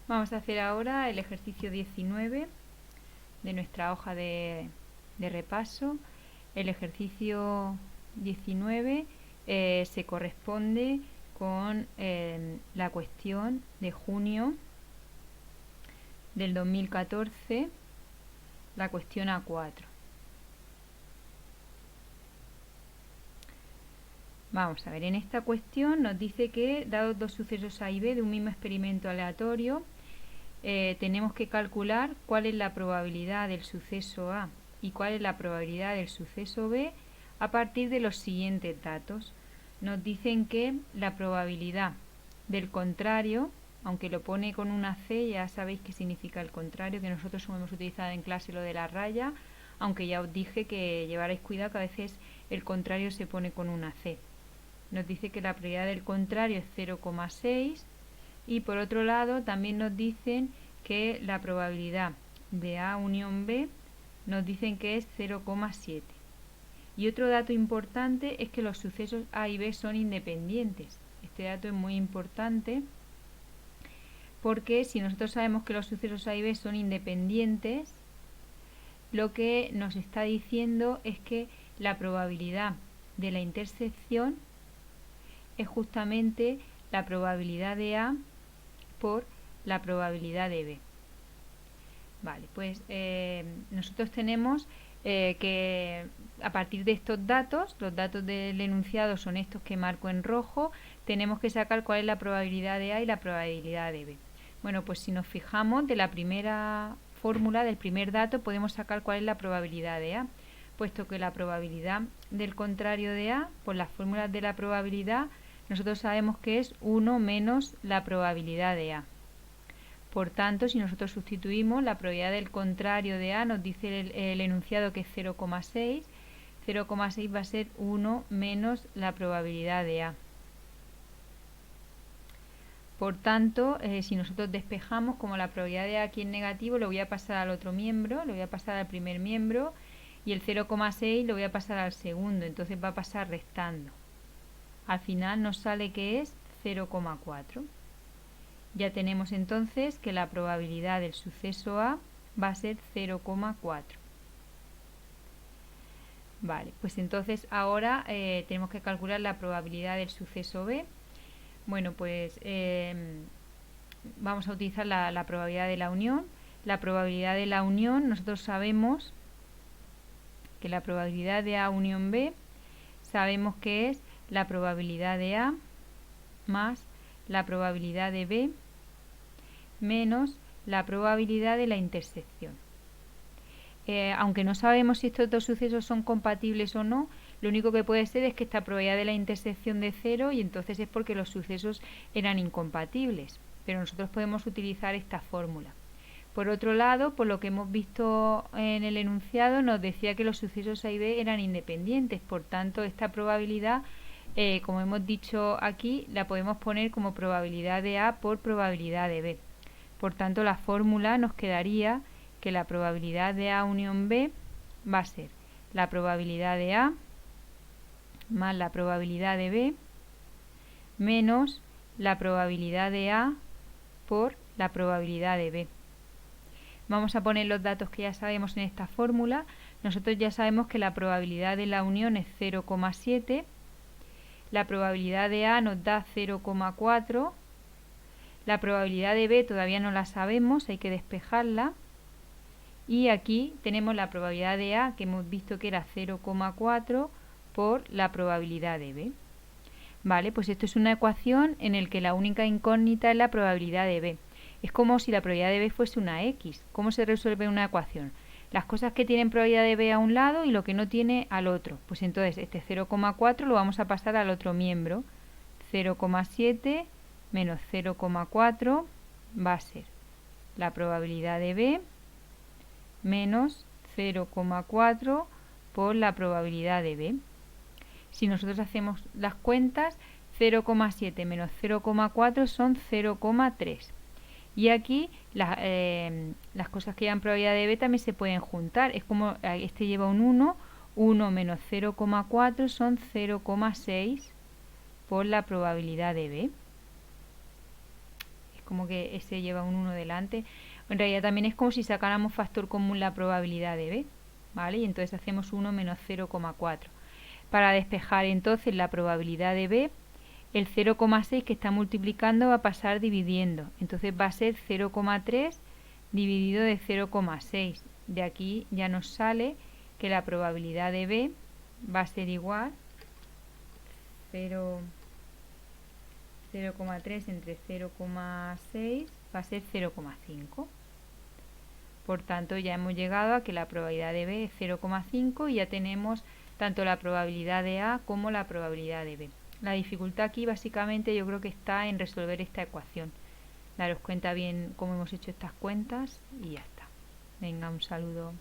Vamos a hacer ahora el ejercicio 19 de nuestra hoja de repaso. El ejercicio 19 se corresponde con la cuestión de junio del 2014, la cuestión A4. Vamos a ver, en esta cuestión nos dice que, dados dos sucesos A y B de un mismo experimento aleatorio, tenemos que calcular cuál es la probabilidad del suceso A y cuál es la probabilidad del suceso B a partir de los siguientes datos. Nos dicen que la probabilidad del contrario, aunque lo pone con una C, ya sabéis qué significa el contrario, que nosotros hemos utilizado en clase lo de la raya, aunque ya os dije que llevaréis cuidado que a veces el contrario se pone con una C. Nos dice que la probabilidad del contrario es 0,6 y por otro lado también nos dicen que la probabilidad de A unión B nos dicen que es 0,7. Y otro dato importante es que los sucesos A y B son independientes. Este dato es muy importante porque si nosotros sabemos que los sucesos A y B son independientes, lo que nos está diciendo es que la probabilidad de la intersección es justamente la probabilidad de A por la probabilidad de B. Vale, pues nosotros tenemos que a partir de estos datos, los datos del enunciado son estos que marco en rojo, tenemos que sacar cuál es la probabilidad de A y la probabilidad de B. Bueno, pues si nos fijamos de la primera fórmula, del primer dato, podemos sacar cuál es la probabilidad de A, puesto que la probabilidad del contrario de A, por las fórmulas de la probabilidad, nosotros sabemos que es 1 menos la probabilidad de A. Por tanto, si nosotros sustituimos la probabilidad del contrario de A, nos dice el enunciado que es 0,6, 0,6 va a ser 1 menos la probabilidad de A. Por tanto, si nosotros despejamos, como la probabilidad de A aquí es negativo, lo voy a pasar al otro miembro, lo voy a pasar al primer miembro, y el 0,6 lo voy a pasar al segundo, entonces va a pasar restando. Al final nos sale que es 0,4. Ya tenemos entonces que la probabilidad del suceso A va a ser 0,4. Vale, pues entonces ahora tenemos que calcular la probabilidad del suceso B. Bueno, pues vamos a utilizar la probabilidad de la unión. La probabilidad de la unión, nosotros sabemos que la probabilidad de A unión B, sabemos que es la probabilidad de A más la probabilidad de B menos la probabilidad de la intersección. Aunque no sabemos si estos dos sucesos son compatibles o no, lo único que puede ser es que esta probabilidad de la intersección de 0 y entonces es porque los sucesos eran incompatibles. Pero nosotros podemos utilizar esta fórmula. Por otro lado, por lo que hemos visto en el enunciado, nos decía que los sucesos A y B eran independientes. Por tanto, esta probabilidad, como hemos dicho aquí, la podemos poner como probabilidad de A por probabilidad de B. Por tanto, la fórmula nos quedaría que la probabilidad de A unión B va a ser la probabilidad de A más la probabilidad de B menos la probabilidad de A por la probabilidad de B. Vamos a poner los datos que ya sabemos en esta fórmula. Nosotros ya sabemos que la probabilidad de la unión es 0,7, la probabilidad de A nos da 0,4, la probabilidad de B todavía no la sabemos, hay que despejarla. Y aquí tenemos la probabilidad de A, que hemos visto que era 0,4 por la probabilidad de B. Vale, pues esto es una ecuación en la que la única incógnita es la probabilidad de B. Es como si la probabilidad de B fuese una X. ¿Cómo se resuelve una ecuación? Las cosas que tienen probabilidad de B a un lado y lo que no tiene al otro. Pues entonces este 0,4 lo vamos a pasar al otro miembro. 0,7 menos 0,4 va a ser la probabilidad de B menos 0,4 por la probabilidad de B. Si nosotros hacemos las cuentas, 0,7 menos 0,4 son 0,3. Y aquí las cosas que llevan probabilidad de B también se pueden juntar. Es como este lleva un 1, 1 menos 0,4 son 0,6 por la probabilidad de B. como que S lleva un 1 delante. En realidad también es como si sacáramos factor común la probabilidad de B, ¿vale? Y entonces hacemos 1 menos 0,4. Para despejar entonces la probabilidad de B, el 0,6 que está multiplicando va a pasar dividiendo. Entonces va a ser 0,3 dividido de 0,6. De aquí ya nos sale que la probabilidad de B va a ser igual 0,3 entre 0,6 va a ser 0,5. Por tanto, ya hemos llegado a que la probabilidad de B es 0,5 y ya tenemos tanto la probabilidad de A como la probabilidad de B. La dificultad aquí básicamente yo creo que está en resolver esta ecuación. Daros cuenta bien cómo hemos hecho estas cuentas y ya está. Venga, un saludo.